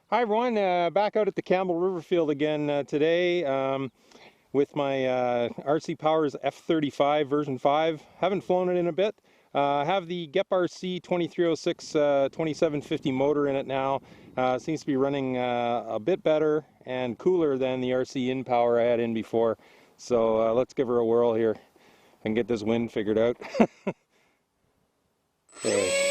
Hi everyone, back out at the Campbell River field again today with my RC Powers F-35 version 5. Haven't flown it in a bit. I have the GEP-RC 2306 2750 motor in it now. Seems to be running a bit better and cooler than the RC InPower I had in before. So let's give her a whirl here and get this wind figured out. Okay.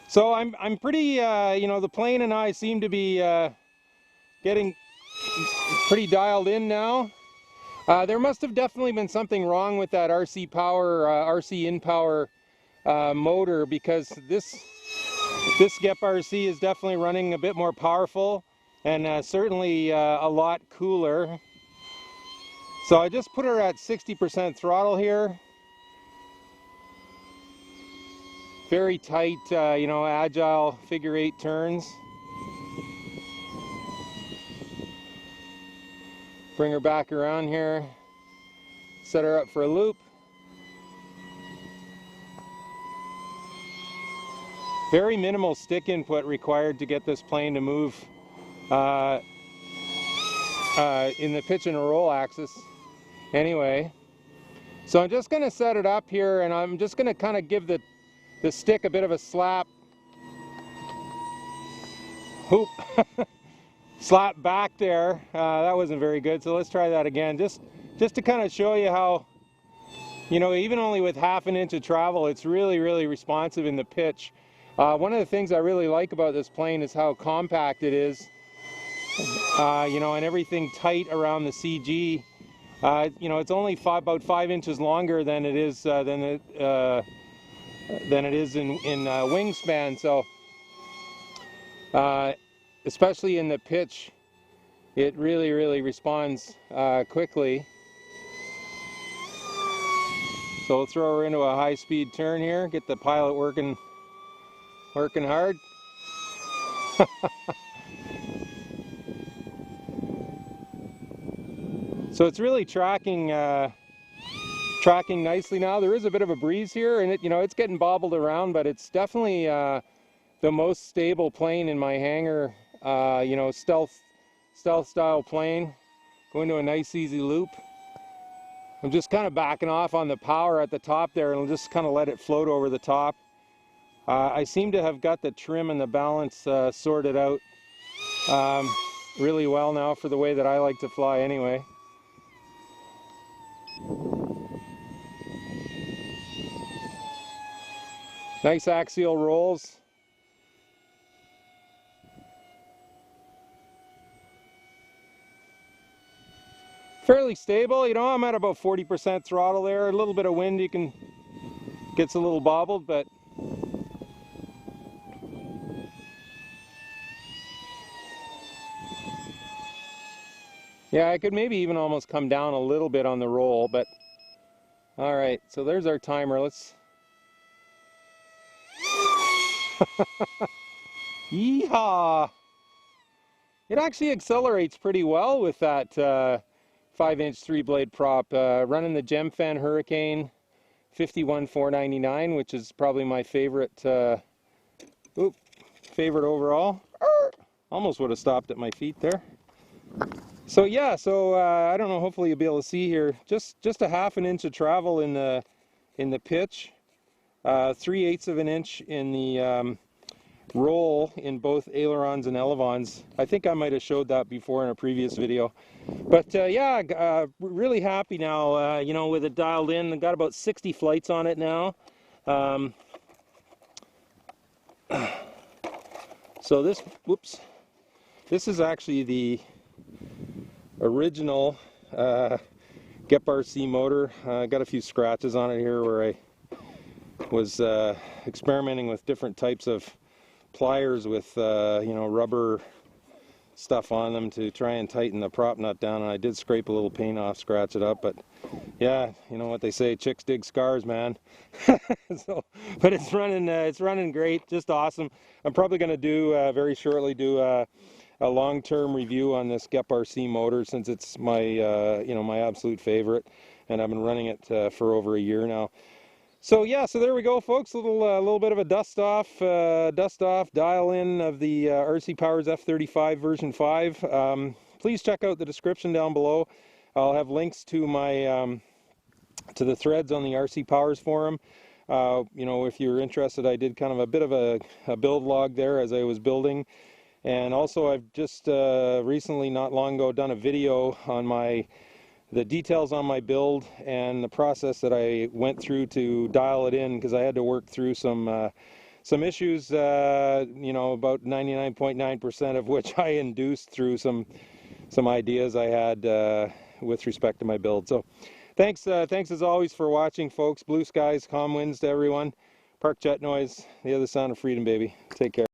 So I'm pretty, the plane and I seem to be getting pretty dialed in now. There must have definitely been something wrong with that RC RC InPower motor, because this GEP-RC is definitely running a bit more powerful and certainly a lot cooler. So I just put her at 60% throttle here. Very tight, agile figure 8 turns. Bring her back around here. Set her up for a loop. Very minimal stick input required to get this plane to move in the pitch and roll axis. Anyway, so I'm just going to set it up here, and I'm just going to kind of give the stick a bit of a slap. Oop. Slap back there. That wasn't very good, so let's try that again. Just to kind of show you how, even only with half an inch of travel, it's really responsive in the pitch. One of the things I really like about this plane is how compact it is, and everything tight around the CG. It's only about 5 inches longer than it is in wingspan. So, especially in the pitch, it really responds quickly. So we'll throw her into a high-speed turn here, get the pilot working hard. So it's really tracking nicely now. There is a bit of a breeze here, and it's getting bobbled around, but it's definitely the most stable plane in my hangar. Stealth style plane. Going to a nice easy loop. I'm just kind of backing off on the power at the top there, and I'll just kind of let it float over the top. I seem to have got the trim and the balance sorted out really well now for the way that I like to fly anyway. Nice axial rolls. Fairly stable, I'm at about 40% throttle there. A little bit of wind, gets a little bobbled, but yeah, I could maybe even almost come down a little bit on the roll, but all right, so there's our timer. Let's yeehaw! It actually accelerates pretty well with that 5-inch 3-blade prop. Running the Gemfan Hurricane 51499, which is probably my favorite favorite overall. Almost would have stopped at my feet there. So yeah, I don't know, hopefully you'll be able to see here, just a half an inch of travel in the pitch, 3/8 of an inch in the roll in both ailerons and elevons. I think I might have showed that before in a previous video. But yeah, really happy now, with it dialed in. I've got about 60 flights on it now. So this is actually the original GEP-RC motor. I got a few scratches on it here where I was experimenting with different types of pliers with rubber stuff on them to try and tighten the prop nut down, and I did scrape a little paint off, scratch it up, but yeah, you know what they say, chicks dig scars, man. But it's running great, just awesome. I'm probably going to do very shortly a long-term review on this GEP-RC motor, since it's my my absolute favorite, and I've been running it for over a year now. So yeah, so there we go, folks. A little bit of a dust off, dial in of the RC Powers F-35 version 5. Please check out the description down below. I'll have links to my to the threads on the RC Powers forum. You know, if you're interested, I did kind of a bit of a build log there as I was building, and also I've just recently, not long ago, done a video on the details on my build and the process that I went through to dial it in, because I had to work through some issues, you know, about 99.9% of which I induced through some ideas I had with respect to my build. So thanks as always for watching, folks. Blue skies, calm winds to everyone. Park jet noise, the other sound of freedom, baby. Take care.